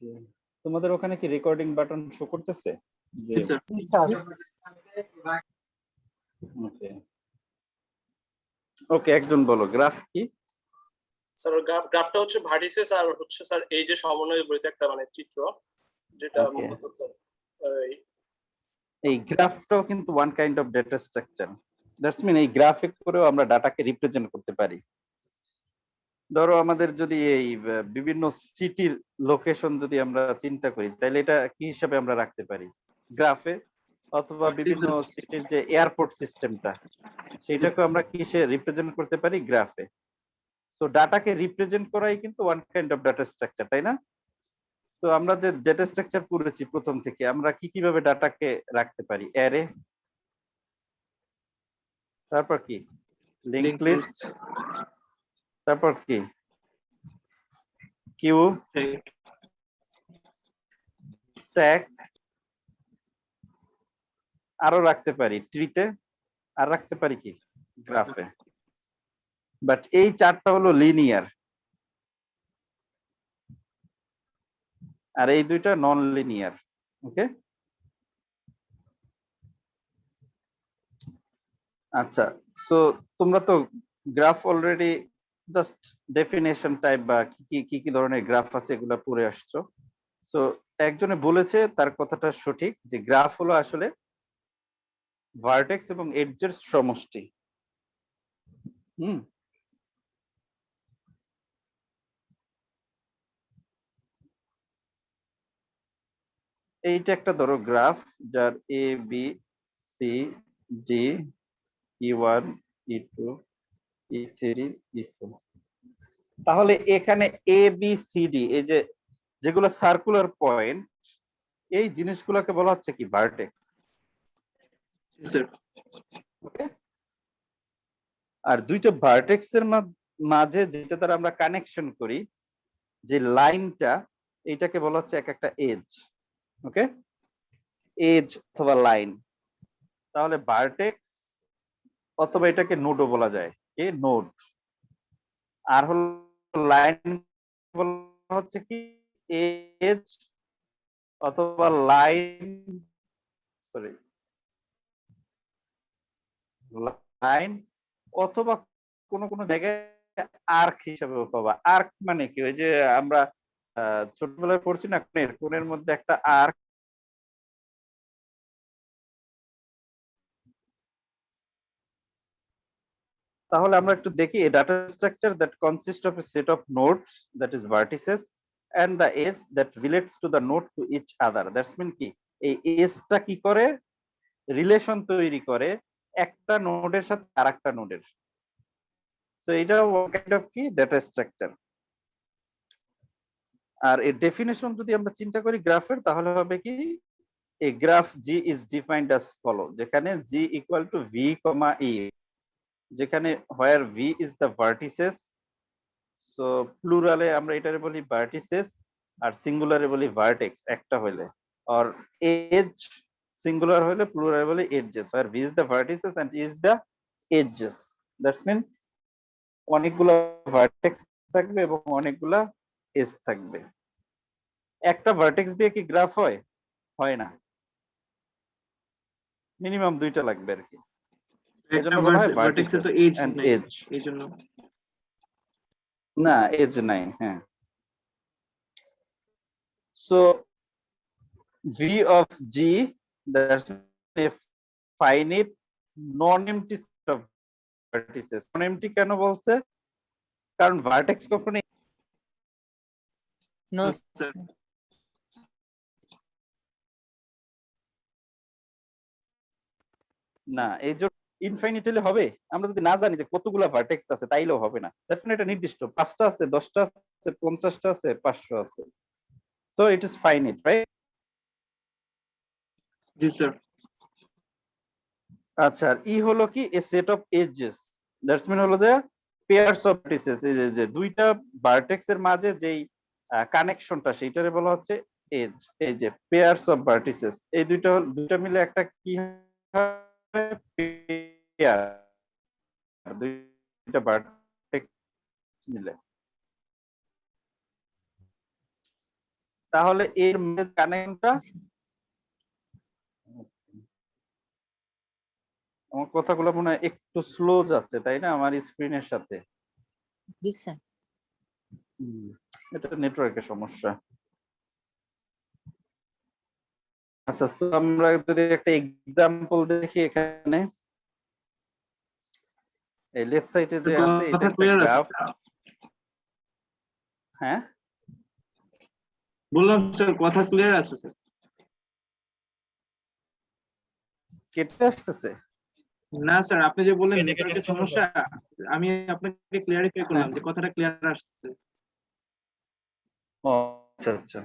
ওকে, তোমাদের ওখানে কি রেকর্ডিং বাটন শো করতেছে? যে Yes, sir. ওকে ওকে, একজন বলো গ্রাফ কি? স্যার গ্রাফটা হচ্ছে ভার্টিসেস আর হচ্ছে স্যার এই যে সমন্বয় বলতে একটা মানে চিত্র যেটা Okay. মূলত স্যার এই গ্রাফটাও কিন্তু one kind of data structure. That's mean এই গ্রাফিক করেও আমরা ডাটাকে রিপ্রেজেন্ট করতে পারি। ধরো আমাদের যদি এই বিভিন্ন সিটির লোকেশন যদি আমরা চিন্তা করি, তাহলে এটা কি হিসাবে আমরা রাখতে পারি? গ্রাফে, অথবা বিভিন্ন সিটির যে এয়ারপোর্ট সিস্টেমটা, সেটাকে আমরা কিসে রিপ্রেজেন্ট করতে পারি? গ্রাফে। সো ডাটাকে রিপ্রেজেন্ট করাই কিন্তু one kind of data structure, তাই না? সো আমরা যে ডেটা স্ট্রাকচার পড়েছি প্রথম থেকে, আমরা কি কিভাবে ডাটাকে রাখতে পারি? অ্যারে, তারপর কি লিংক লিস্ট, তারপর কি কিউ, স্ট্যাক, আরো রাখতে পারি ট্রিতে, আর রাখতে পারি কি গ্রাফে। বাট এই চারটা হলো লিনিয়ার, আর এই দুইটা নন লিনিয়ার। ওকে, আচ্ছা। সো তোমরা তো graph already just definition type বা কি কি ধরনের গ্রাফ আছে এগুলা পড়ে আসছো। সো একজনে বলেছে, তার কথাটা সঠিক, যে গ্রাফ হলো আসলে ভার্টেক্স এবং এডজের সমষ্টি। এইটা একটা ধরো গ্রাফ, যার এ B C D E1 E2 E3 E4। তাহলে এখানে এ বি সি ডি, এই যে যেগুলো সার্কুলার পয়েন্ট, এই জিনিসগুলোকে বলা হচ্ছে কি ভার্টেক্স। আর দুইটা ভার্টেক্স এর মাঝে যেটা দ্বারা আমরা কানেকশন করি, যে লাইনটা, এইটাকে বলা হচ্ছে এক একটা এজ। ওকে, এজ অথবা লাইন। তাহলে ভার্টেক্স অথবা এটাকে নোডও বলা যায়, কি নোড। আর হলো লাইন বলা হচ্ছে কি এজ অথবা লাইন, সরি লাইন, অথবা কোন কোন জায়গায় আর্ক হিসাবে পাবা। আর্ক মানে কি? ওই যে আমরা ছোটবেলায় পড়ছি না, কোণের মধ্যে একটা আর্ক। তাহলে আমরা একটু দেখি, a data structure that consists of a set of nodes, that is vertices, and the edge that relates to the node to each other. That's mean কি এই এজটা কি করে? রিলেশন তৈরি করে একটা নোডের সাথে আরেকটা নোডের। সো এটা কাইন্ড অফ কি ডেটা স্ট্রাকচার। আর এর ডেফিনেশন যদি আমরা চিন্তা করি গ্রাফের, তাহলে হবে কি a graph G is defined as follow, যেখানে G equal to V, E, যেখানে where V is the vertices, so প্লুরালে আমরা এটারে বলি ভার্টিসেস, আর সিঙ্গুলারে বলি ভার্টেক্স একটা হইলে, আর এজ সিঙ্গুলার হইলে প্লুরালে বলি এডজেস, where V is the vertices and E is the edges. That's mean অনেকগুলা ভার্টেক্স থাকবে এবং অনেকগুলা এজ থাকবে। একটা ভার্টেক্স দিয়ে কি গ্রাফ হয়? হয় না, মিনিমাম দুইটা লাগবে আর কি। এজন্য বলা হয় ভার্টেক্স তো এজ এন্ড এজ, এইজন্য না এজ নাই। হ্যাঁ, so V of G, that's a finite non-empty set of vertices. Non-empty কেন বলছে? কারণ ভার্টেক্স কখনো No, sir. না, এই জন্য ইনফাইনিট হলে হবে। আমরা যদি না জানি যে কতগুলা ভার্টেক্স আছে, তাইলেও হবে না। দ্যাটস মিন এটা নির্দিষ্ট, 5টা আছে, 10টা আছে, 50টা আছে, 500 আছে। So it is finite, right? জি স্যার। আচ্ছা, আর ই হলো কি a set of edges. That's mean হলো যে পেয়ারস অফ ভার্টিসেস, এই যে দুইটা ভার্টেক্স এর মাঝে যেই কানেকশনটা, সেইটারে বলা হচ্ছে এজ। এই যে পেয়ারস অফ ভার্টিসেস, এই দুইটা মিলে একটা কি হয়? পেয়ার, দুইটা ভার্টেক্স মিলে। তাহলে এর কানেক্টটা আমার কথাগুলো মনে হয় একটু স্লো যাচ্ছে, তাই না, আমার স্ক্রিনের সাথে? জি স্যার। এটা নেটওয়ার্কের সমস্যা। আচ্ছা, so আমরা যদি একটা এক্সাম্পল দেখি এখানে, এই লেফট সাইডে যে আছে এটা কথা একটা ক্লিয়ার আছে গ্রাফ। স্যার? হ্যাঁ, বললাম স্যার কথা ক্লিয়ার আছে স্যার। কেটে আসতেছে? না স্যার, আপনি যে বললেন নেটওয়ার্কের সমস্যা, আমি আপনাকে ক্লিয়ারিফাই করলাম যে কথাটা ক্লিয়ার আসছে। ও আচ্ছা আচ্ছা।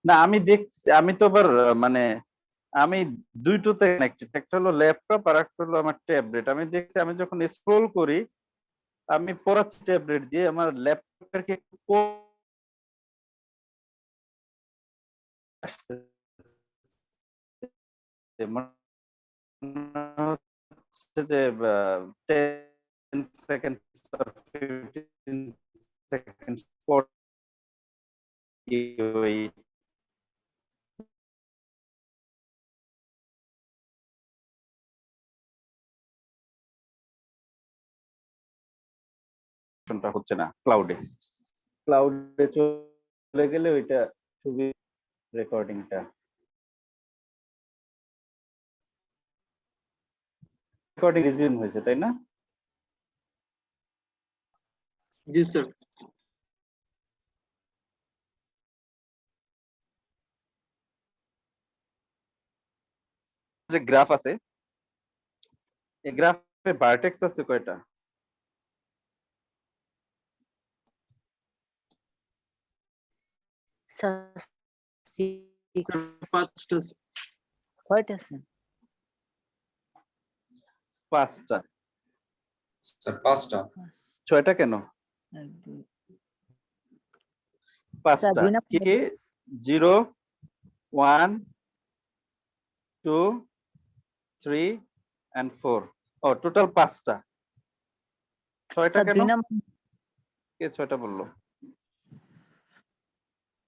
না আমি দেখছি, আমি তো আবার মানে আমি দুইটোতে কানেক্টেড, একটা হলো ল্যাপটপ আর একটা হলো আমার ট্যাবলেট। আমি দেখছি আমি যখন স্ক্রল করি আমি পড়াচ্ছি ট্যাবলেট দিয়ে, আমার ল্যাপটপের কি যে 10 সেকেন্ড or 15 সেকেন্ড পর ওই হচ্ছে না ক্লাউডে চলে গেলে ওইটা ছবি রেকর্ডিংটা রিজিউম হয়েছে, তাই না? জি স্যার। যে গ্রাফ আছে, এই গ্রাফে ভার্টেক্স আছে কয়টা? স্যার 6 পাঁচটা। 6টা স্যার। 5টা। স্যার 5টা। 6টা কেন? 5টা কি কি? 0 1 2 3 and 4। ও টোটাল 5টা। 6টা কেন? কে 6টা বললো?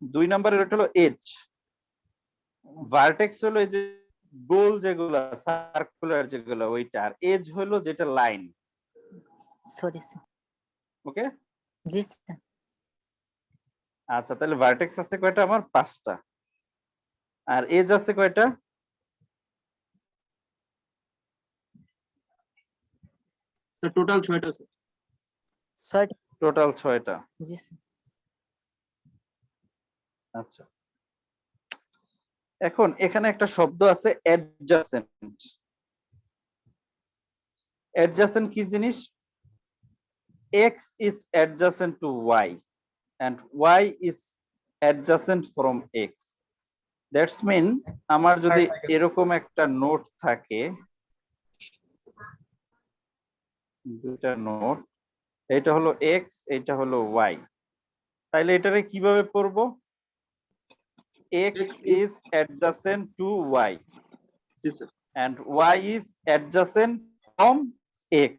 2 নম্বরের ওটা হলো এজ, ভার্টেক্স হলো এই যে গোল যেগুলো সার্কুলার যেগুলো ওইটা, আর এজ হলো যেটা লাইন। Sorry sir. ওকে, জি স্যার। আচ্ছা তাহলে ভার্টেক্স আছে কয়টা? আমার 5টা। আর এজ আছে কয়টা? স্যার টোটাল 6টা স্যার। 6টা। টোটাল 6টা। জি স্যার। আচ্ছা, এখন এখানে একটা শব্দ আছে অ্যাডজাসেন্ট। অ্যাডজাসেন্ট কি জিনিস? x is adjacent to y and y is adjacent from x. That's mean আমার যদি এরকম একটা নোট থাকে, দুটা নোট, এটা হলো x, এটা হলো y, তাইলে এটারে কিভাবে পড়বো? x is adjacent to y G sir. and y is adjacent from x.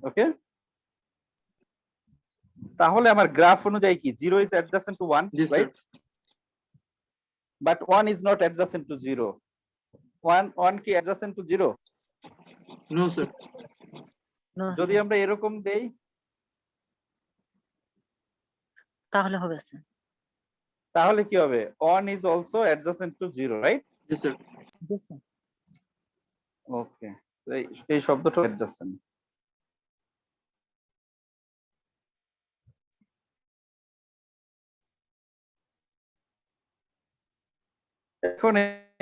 ওকে, তাহলে আমার গ্রাফ অনুযায়ী কি 0 is adjacent to 1, G sir. right? But 1 is not adjacent to 0. 1 কি adjacent to 0? No sir. যদি আমরা এরকম দেই তাহলে হবে স্যার। তাহলে কি হবে? 1 is also adjacent to 0, right? জি স্যার। জি স্যার। ওকে, এই শব্দটা adjacent। এখন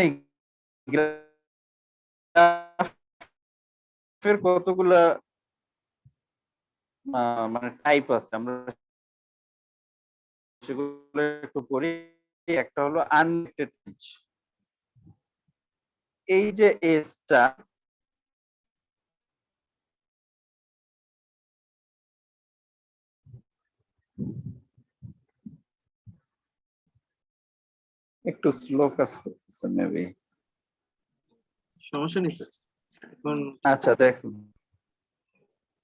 এই গ্রাফের কতগুলা মানে টাইপ আছে, আমরা সেগুলো একটু পড়ি। একটা হলো আনরিলেটেড এজ। এই যে এজটা, একটু স্লো কাজ করতেছে মেবি। সমস্যা নেই স্যার। এখন আচ্ছা দেখুন,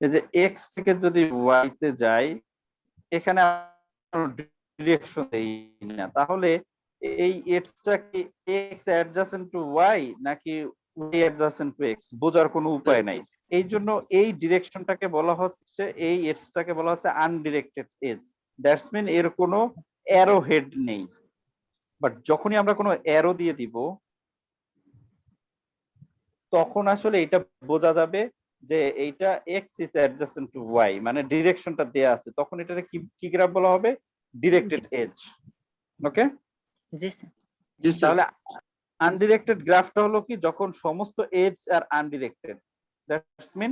এই যে এক্স থেকে যদি ওয়াই তে যাই, এখানে ডিরেকশন দেই না, তাহলে এই এক্সটা কি এক্স অ্যাডজাসেন্ট টু ওয়াই নাকি ওয়াই অ্যাডজাসেন্ট টু এক্স বোঝার কোনো উপায় নাই। এই জন্য এই ডিরেকশনটাকে বলা হচ্ছে, এই এজটাকে বলা হচ্ছে আনডিরেক্টেড এজ। দ্যাটস মিন এর কোনো অ্যারো হেড নেই। বাট যখনই আমরা কোনো অ্যারো দিয়ে দিব তখন আসলে এটা বোঝা যাবে যে এইটা X is adjacent to Y, মানে ডিরেকশনটা দেয়া আছে, তখন এটাকে কি গ্রাফ বলা হবে? Directed edge. ওকে, জি স্যার। জি স্যার। তাহলে আনডিরেক্টেড গ্রাফটা হলো কি যখন সমস্ত এজ আর আনডিরেক্টেড, দ্যাটস মিন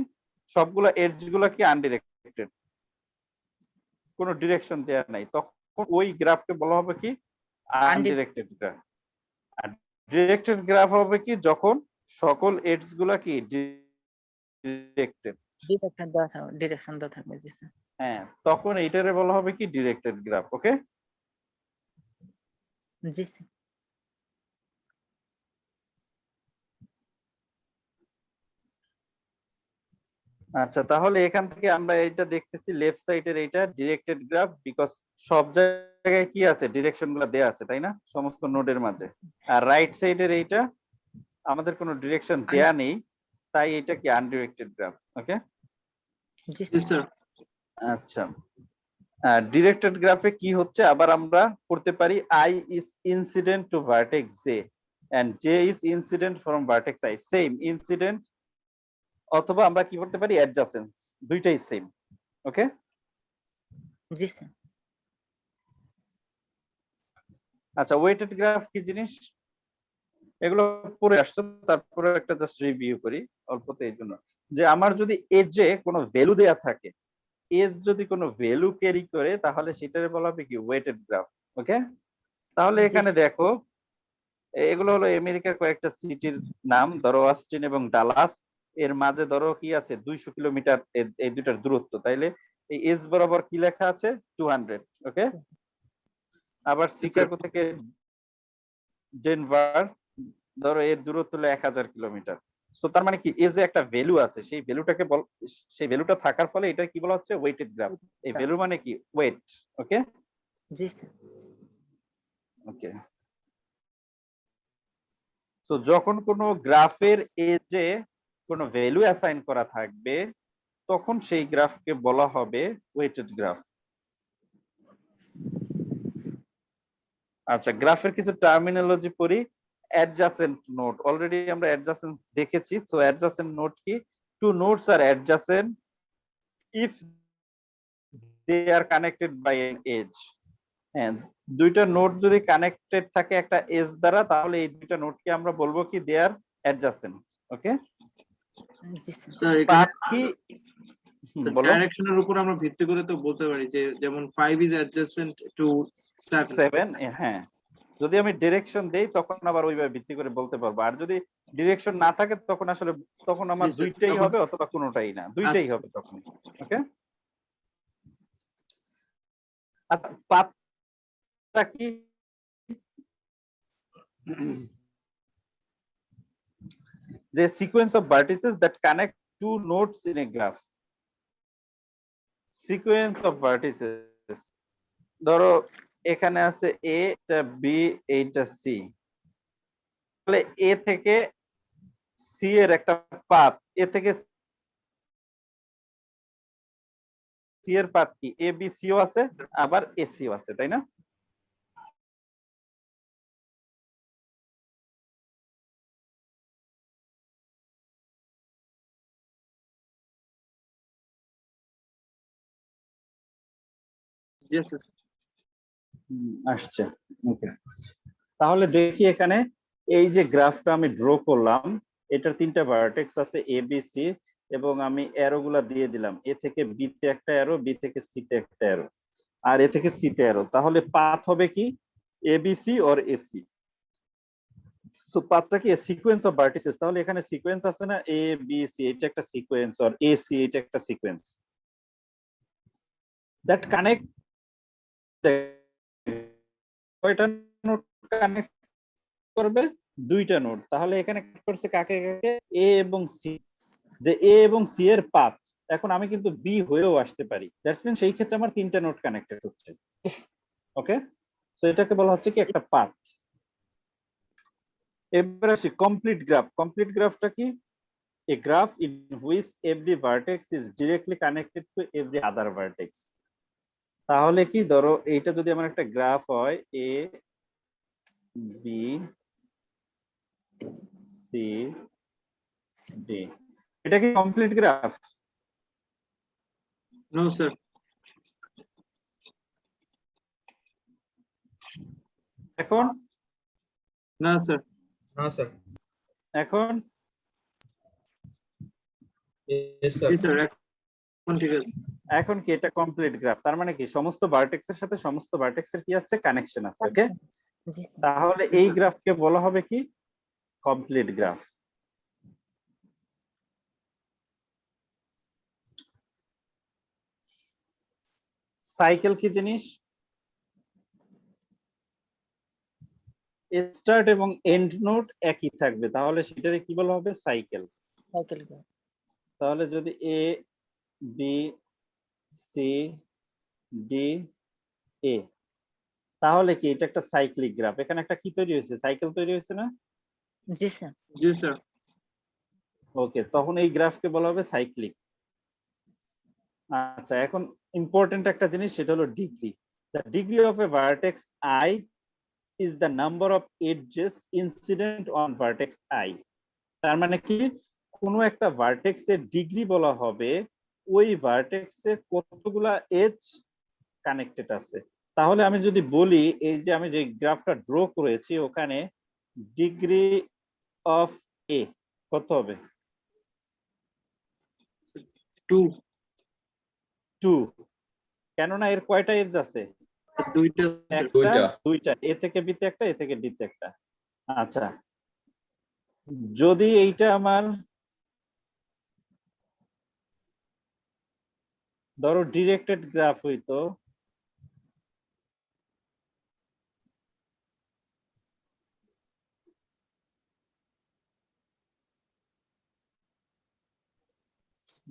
সবগুলো এজ গুলা কি আনডিরেক্টেড, কোনো ডিরেকশন দেয়া নাই, তখন ওই গ্রাফকে বলা হবে কি? আনডিরেক্টেড গ্রাফ। আর ডিরেক্টেড গ্রাফ হবে কি যখন সকল এজ গুলা কি ডিরেক্টেড, ডিরেকশন দেওয়া থাকবে। জি স্যার। হ্যাঁ, তখন এইটারে বলা হবে কি? Directed graph. ওকে, জি স্যার। আচ্ছা, তাহলে এখান থেকে আমরা এটা দেখতেছি লেফট সাইডের এইটা ডিরেক্টেড গ্রাফ, বিকজ সব জায়গায় কি আছে? ডিরেকশন গুলো দেয়া আছে, তাই না, সমস্ত নোডের মাঝে। আর রাইট সাইডের এইটা আমাদের কোনো ডিরেকশন দেয়া নেই, তাই এটা কি? আনডিরেক্টেড গ্রাফ। ওকে, জি জি স্যার। স্যার। আচ্ছা, ডিরেক্টেড গ্রাফে কি হচ্ছে আবার আমরা করতে পারি I is incident to vertex J and J is incident from vertex I, same incident, অথবা আমরা কি করতে পারি? অ্যাডজাসেন্স, দুইটাই সেম। ওকে, জি স্যার। আচ্ছা, ওয়েটেড গ্রাফ কি জিনিস এগুলো পড়ে আসছে, তারপরে একটা জাস্ট রিভিউ করি অল্পতে, এই জন্য যে আমার যদি এজে কোনো ভ্যালু দেয়া থাকে, এজ যদি কোনো ভ্যালু ক্যারি করে, তাহলে সেটারে বলা হবে কি? Weighted graph. ওকে, তাহলে এখানে দেখো এগুলো হলো আমেরিকার কয়েকটা সিটির নাম, ধরো অস্টিন এবং ডালাস, এর মাঝে ধরো কি আছে? 200 কিলোমিটার এই দুটার দূরত্ব, তাইলে এই এজ বরাবর কি লেখা আছে? 200। ওকে, আবার শিকাগো থেকে ডেনভার ধরো এর দূরত্ব হলো 1000 কিলোমিটার। সো তার মানে কি? এজে একটা ভ্যালু আছে, সেই ভ্যালুটাকে সেই ভ্যালুটা থাকার ফলে এটা কি বলা হচ্ছে? Weighted graph. এই ভ্যালু মানে কি? ওয়েট। ওকে, জি স্যার। ওকে, তো যখন কোনো গ্রাফের এজে কোনো ভ্যালু অ্যাসাইন করা থাকবে, তখন সেই গ্রাফকে বলা হবে ওয়েটেড গ্রাফ। আচ্ছা, গ্রাফের কিছু টার্মিনোলজি পড়ি। অ্যাডজাসেন্ট নোড, অলরেডি আমরা অ্যাডজাসেন্ট দেখেছি। সো অ্যাডজাসেন্ট নোড কি? Two nodes are adjacent if they are connected by an edge. হ্যাঁ, দুইটা নোড যদি কানেক্টেড থাকে একটা এজ দ্বারা, তাহলে এই দুইটা নোডকে আমরা বলবো কি? দে আর অ্যাডজাসেন্ট। ওকে, জি স্যার। স্যার পাথ কি? বলো। ডাইরেকশনের উপর আমরা ভিত্তি করে তো বলতে পারি যে যেমন 5 ইজ অ্যাডজেসেন্ট টু 7। হ্যাঁ, যদি আমি ডিরেকশন দেই তখন আবার ওইভাবে ভিত্তি করে বলতে পারবো, আর যদি ডিরেকশন না থাকে তখন আসলে তখন আমার জি স্যার, দুইটাই তখন- হবে অথবা কোনোটাই না, দুইটাই আচ্ছা, হবে তখন। ওকে, আচ্ছা, পাথটা কি? যে sequence of vertices that connect to nodes in a graph. Sequence of vertices, ধরো এখানে আছে এ, এটা বি, এইটা সি, তাহলে এ থেকে সি এর একটা পাথ, এ থেকে সি এর পাথ কি? এ বি সিও আছে, আবার এ সিও আছে, তাই না? জি স্যার। আসছে। ওকে, তাহলে দেখি এখানে এই যে গ্রাফটা আমি ড্র করলাম, এটার তিনটা ভার্টেক্স আছে এ বি সি, এবং আমি অ্যারো গুলা দিয়ে দিলাম, এ থেকে বি তে একটা অ্যারো, বি থেকে সি তে একটা অ্যারো, আর এ থেকে সি তে অ্যারো। তাহলে পাথ হবে কি? A B C or A C. So পাথটা কি? Sequence of vertices. তাহলে এখানে সিকোয়েন্স আছে না, এ বি সি, এটা একটা সিকোয়েন্স, অর এ সি, এটা একটা সিকোয়েন্স দ্যাট কানেক্ট, কয়টা নোড কানেক্ট করবে? দুইটা নোড। তাহলে এখানে করছে কাকে কাকে? এ এবং সি। যে এ এবং সি এর পাথ, এখন আমি কিন্তু বি হয়েও আসতে পারি, দ্যাটস মিন সেই ক্ষেত্রে আমার তিনটা নোড কানেক্টেড হচ্ছে। ওকে, সো এটাকে বলা হচ্ছে কি একটা পাথ। এবার আসি কমপ্লিট গ্রাফ। কমপ্লিট গ্রাফটা কি? a graph in which every vertex is directly connected to every other vertex। তাহলে কি, ধরো এইটা যদি আমার একটা গ্রাফ হয় এ বি সি ডি, এটা কি কমপ্লিট গ্রাফ? No sir. এখন না স্যার। না স্যার। এখন Yes, জি sir. স্যার, এখন ঠিক আছে। এখন কি এটা কমপ্লিট গ্রাফ? তার মানে কি সমস্ত ভার্টেক্সের সাথে সমস্ত ভার্টেক্সের কি আছে, কানেকশন আছে। ওকে, জি স্যার। তাহলে এই গ্রাফকে বলা হবে কি কমপ্লিট গ্রাফ। সাইকেল কি জিনিস? স্টার্ট এবং এন্ড নোড একই থাকবে, তাহলে সেটারে কি বলা হবে, সাইকেল। Cycle graph. তাহলে যদি এ বি সি ডি এ, তাহলে কি এটা একটা সাইক্লিক গ্রাফ। এখানে একটা কি তৈরি হয়েছে, সাইকেল তৈরি হয়েছে না? জি স্যার। জি স্যার। ওকে, তখন এই গ্রাফকে বলা হবে সাইক্লিক। আচ্ছা, এখন ইম্পর্টেন্ট একটা জিনিস, সেটা হলো degree. The degree of A vertex I is the number of edges incident on vertex I। তার মানে কি, কোনো একটা ভার্টেক্সের ডিগ্রি বলা হবে ওই ভার্টেক্সে কতগুলা এজ কানেক্টেড আছে। তাহলে আমি যদি বলি এই যে আমি যে গ্রাফটা ড্র করেছি ওখানে ডিগ্রি অফ এ কত হবে? 2। 2। কেননা এর কয়টা এজ আছে? 2টা স্যার। একটা, দুইটা, এ থেকে বিতে একটা, এ থেকে ডিতে একটা। আচ্ছা, যদি এইটা আমার ধরো ডিরেক্টেড গ্রাফ হইতো,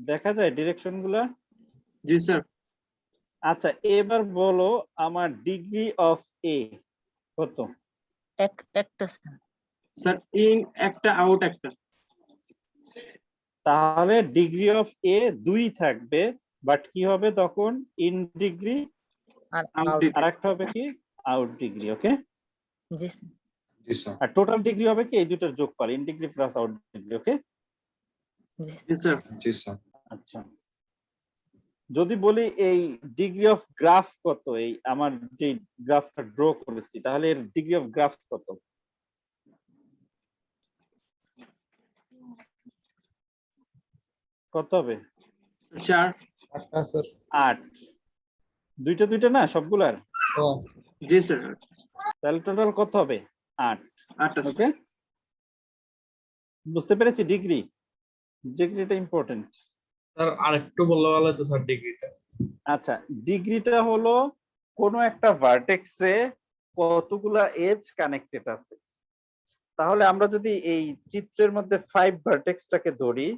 দেখা যায় ডিরেকশন গুলা? জি স্যার। আচ্ছা, এবার বলো আমার ডিগ্রি অফ এ কত? একটা স্যার। স্যার ইন একটা, আউট একটা। তাহলে ডিগ্রি অফ এ 2 থাকবে, বাট কি হবে তখন, ইন ডিগ্রি, আর Out আউট। degree। আর একটা হবে কি আউট ডিগ্রি। ওকে, জি স্যার। জি স্যার। আর টোটাল ডিগ্রি হবে কি এই দুটোর যোগফল, in degree plus out degree. Okay, জি জি স্যার। জি স্যার। আচ্ছা, যদি বলি এই ডিগ্রি অফ গ্রাফ কত, এই আমার যে গ্রাফটা ড্র করেছি, তাহলে এর ডিগ্রি অফ গ্রাফ কত? কত হবে? 4। 8। দুইটা দুইটা না সবগুলার? জি স্যার। তাহলে টোটাল কত হবে? 8। 8টা স্যার। ওকে, বুঝতে পেরেছি ডিগ্রি। ডিগ্রিটা ইম্পর্টেন্ট। স্যার আরেকটু বললে ভালো হতো স্যার ডিগ্রিটা। আচ্ছা, ডিগ্রিটা হলো কোন একটা ভার্টেক্সে কতগুলা এজ কানেক্টেড আছে। তাহলে আমরা যদি এই চিত্রের মধ্যে 5 ভার্টেক্সটাকে ধরি,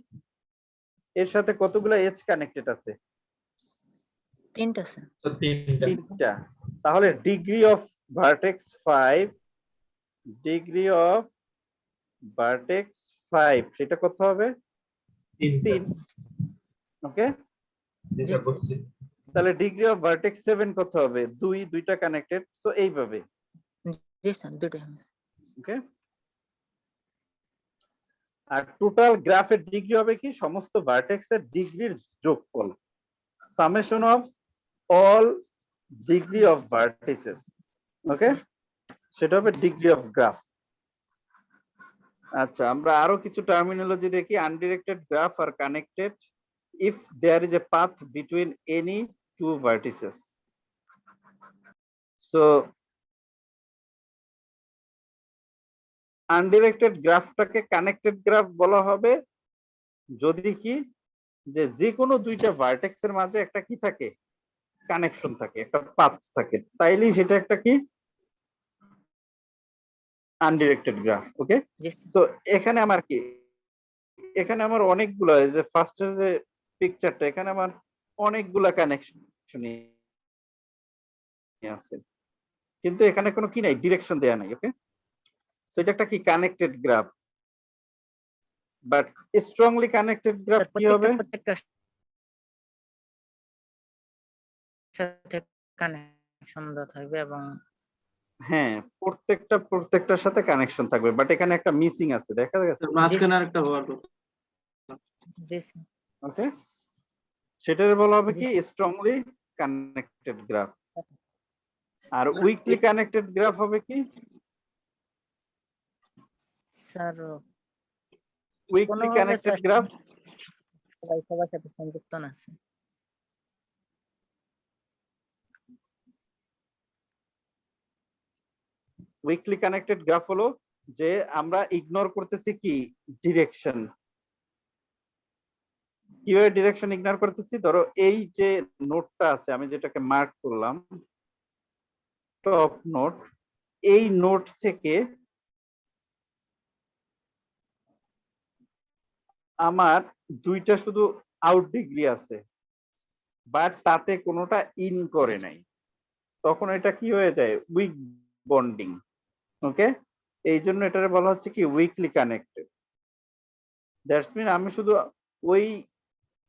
এর সাথে কতগুলা এজ কানেক্টেড আছে? 3টা স্যার। স্যার 3টা। 3টা। তাহলে degree of vertex 5, degree of vertex 5 সেটা কত হবে? 3। ওকে, জি স্যার বুঝছি। তাহলে ডিগ্রি অফ ভার্টেক্স 7 কত হবে? 2, দুইটা কানেক্টেড, সো এইভাবে। জি স্যার, দুটোই হবে। ওকে, আর টোটাল গ্রাফের ডিগ্রি হবে কি সমস্ত ভার্টেক্সের ডিগ্রির যোগফল, summation of all degree of vertices. Okay, সেটা হবে ডিগ্রি অফ গ্রাফ। আচ্ছা, আমরা আরো কিছু টার্মিনোলজি দেখি। আনডিরেক্টেড গ্রাফ আর connected if there is a path between any two vertices। So undirected গ্রাফটাকে কানেক্টেড গ্রাফ বলা হবে যদি কি যে কোনো দুইটা ভার্টেক্সের মাঝে একটা কি থাকে, কানেকশন থাকে, একটা পাথ থাকে, তাইলেই সেটা একটা কি আনডিরেক্টেড গ্রাফ। ওকে, জি স্যার। তো এখানে আমার কি, এখানে আমার অনেকগুলো, যে ফার্স্টের যে পিকচারটা এখানে আমার অনেকগুলা কানেকশন আছে, কিন্তু এখানে কোনো কি নাই, ডিরেকশন দেয়া নাই। ওকে, সো এটা একটা কি connected graph, but strongly connected graph sir কি হবে? প্রত্যেকটার সাথে কানেকশন দেওয়া থাকবে এবং হ্যাঁ, প্রত্যেকটার সাথে কানেকশন থাকবে, বাট এখানে একটা মিসিং আছে, দেখা গেছে। স্যার মাঝখানে আরেকটা হওয়ার কথা। জি স্যার। ওকে, সেটার বলা হবে জি কি স্যার। Strongly connected graph. আর উইকলি কানেক্টেড গ্রাফ হবে কি? স্যার উইকলি কোনোভাবে কানেক্টেড স্যার গ্রাফ সবাই সবার সাথে সংযুক্ত না আছে। উইকলি কানেক্টেড গ্রাফ হলো যে আমরা ইগনোর করতেছি কি ডিরেকশন। কিভাবে ডিরেকশন ইগনোর করতেছি? ধরো এই যে নোটটা আছে, আমি যেটাকে মার্ক করলাম টপ নোট, এই নোট থেকে আমার দুইটা শুধু আউট ডিগ্রি আছে, বাট তাতে কোনোটা ইন করে নাই, তখন এটা কি হয়ে যায়? Week bonding. ওকে, এই জন্য এটারে বলা হচ্ছে কি উইকলি কানেক্টেড। দ্যাটস মিন আমি শুধু ওই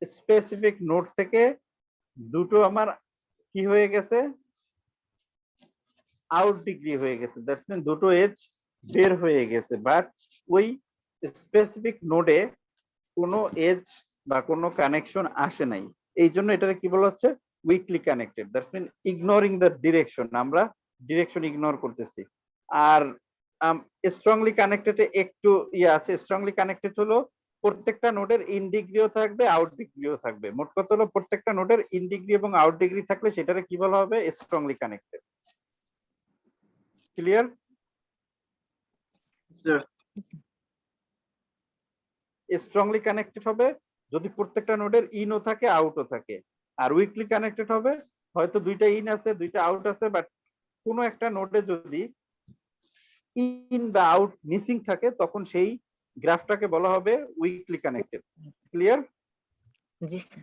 স্পেসিফিক নোট থেকে দুটো আমার কি হয়ে গেছে, আউট ডিগ্রি হয়ে গেছে, দ্যাটস মিন দুটো এজ বের হয়ে গেছে, বাট ওই স্পেসিফিক নোডে কোনো এজ বা কোনো কানেকশন আসে নাই। এই জন্য এটাকে কি বলা হচ্ছে? Weakly connected. That's mean ignoring the direction, আমরা ডিরেকশন ইগনোর করতেছি। আর স্ট্রংলি কানেক্টেড একটু ইয়ে আছে, স্ট্রংলি কানেক্টেড হলো প্রত্যেকটা নোডের ইন ডিগ্রিও থাকবে, আউট ডিগ্রিও থাকবে। মোট কথা হলো প্রত্যেকটা নোডের ইন ডিগ্রি এবং আউট ডিগ্রি থাকলে সেটারে কি বলা হবে? Strongly connected. Clear? Sir strongly connected হবে যদি প্রত্যেকটা নোডের ইনও থাকে আউটও থাকে। আর উইকলি কানেক্টেড হবে হয়তো দুইটা ইন আছে দুইটা আউট আছে, বাট কোনো একটা নোডে যদি ইন বা আউট মিসিং থাকে তখন সেই গ্রাফটাকে বলা হবে উইকলি কানেক্টেড। ক্লিয়ার? জি স্যার।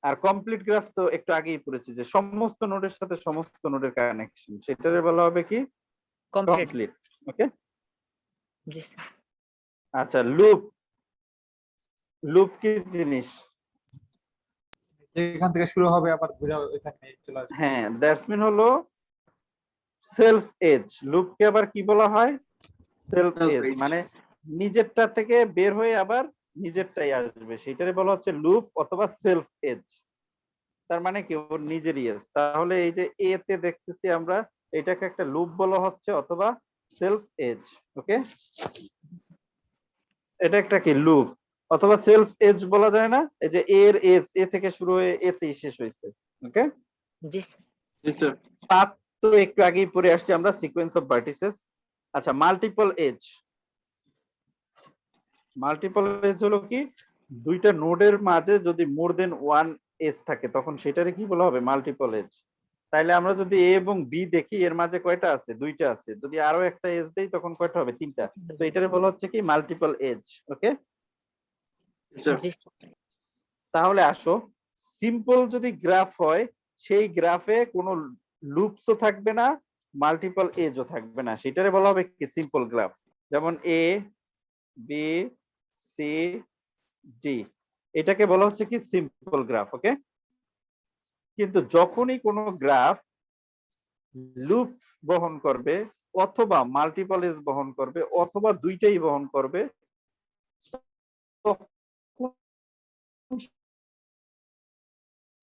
আর কমপ্লিট গ্রাফ তো একটু আগেই পড়েছি যে সমস্ত নোডের সাথে সমস্ত নোডের কানেকশন, সেটারে বলা হবে কি কমপ্লিট। কমপ্লিট। ওকে, জি স্যার। আচ্ছা লুপ, লুপ কি জিনিস? এখান থেকে শুরু হবে আবার ঘুরে এখানে চলে আসবে। হ্যাঁ, দ্যাটস মিন হলো সেলফ এজ। লুপকে আবার কি বলা হয়? Self Self edge, edge। মানে নিজেরটা থেকে বের হয়ে আবার নিজেরটাই আসবে, সেটারে বলা হচ্ছে লুপ অথবা সেলফ এজ। তার মানে কি ওর নিজেরই এজ। তাহলে এই যে এ তে দেখতেছি আমরা, এটাকে একটা লুপ বলা হচ্ছে অথবা সেলফ এজ। ওকে, এটা একটা কি লুপ অথবা সেলফ এজ বলা যায় না? এই যে এর এজ এ থেকে শুরু হয়ে এ তেই শেষ হয়েছে। ওকে, জি স্যার। জি স্যার। পাথ তো একটু আগেই পড়ে আসছি আমরা, সিকোয়েন্স অফ ভার্টিসেস। আচ্ছা, মাল্টিপল এজ। মাল্টিপল এজ হলো কি দুইটা নোডের মাঝে যদি মোর দেন ওয়ান এজ থাকে তখন সেটারে কি বলা হবে? Multiple edge. তাইলে আমরা যদি এ এবং বি দেখি এর মাঝে কয়টা আছে? দুইটা আছে। যদি আরো একটা এজ দেই তখন কয়টা হবে? তিনটা। তো এটারে বলা হচ্ছে কি মাল্টিপল এজ। ওকে, জি স্যার। জি স্যার। তাহলে আসো, সিম্পল যদি গ্রাফ হয় সেই গ্রাফে কোনো লুপসও থাকবে না, মাল্টিপল এজও থাকবে না, সেটারে বলা হবে কি সিম্পল গ্রাফ। যেমন এ বি সি ডি, এটাকে বলা হচ্ছে কি সিম্পল গ্রাফ। ওকে, কিন্তু যখনই কোনো গ্রাফ লুপ বহন করবে অথবা মাল্টিপল এজ বহন করবে অথবা দুইটাই বহন করবে, তখন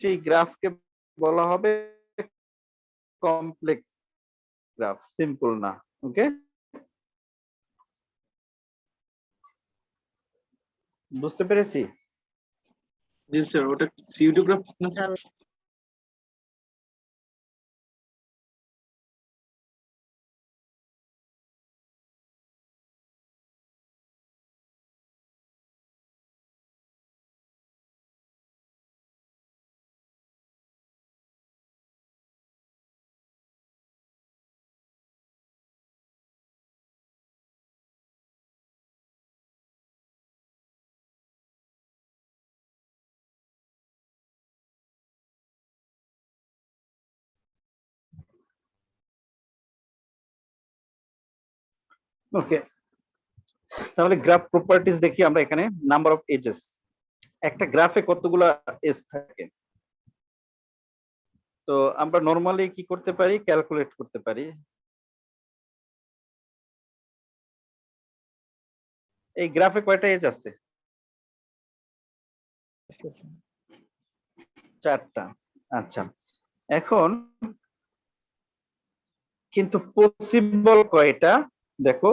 সেই গ্রাফকে বলা হবে কমপ্লেক্স গ্রাফ, সিম্পল না। ওকে, বুঝতে পেরেছি? জি স্যার, ওটা সিউডোগ্রাফ না স্যার? স্যার ওকে, তাহলে গ্রাফ প্রপার্টিজ দেখি আমরা এখানে। নাম্বার অফ এজেস, একটা গ্রাফে কতগুলা এজ থাকে, তো আমরা নরমালি কি করতে পারি, ক্যালকুলেট করতে পারি। এই গ্রাফে কয়টা এজ আছে? Yes, sir. 4টা। আচ্ছা, এখন কিন্তু পসিবল কয়টা দেখো,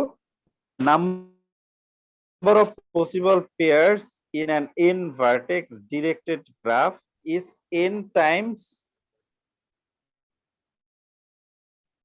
number of possible pairs in an n vertex directed graph is n times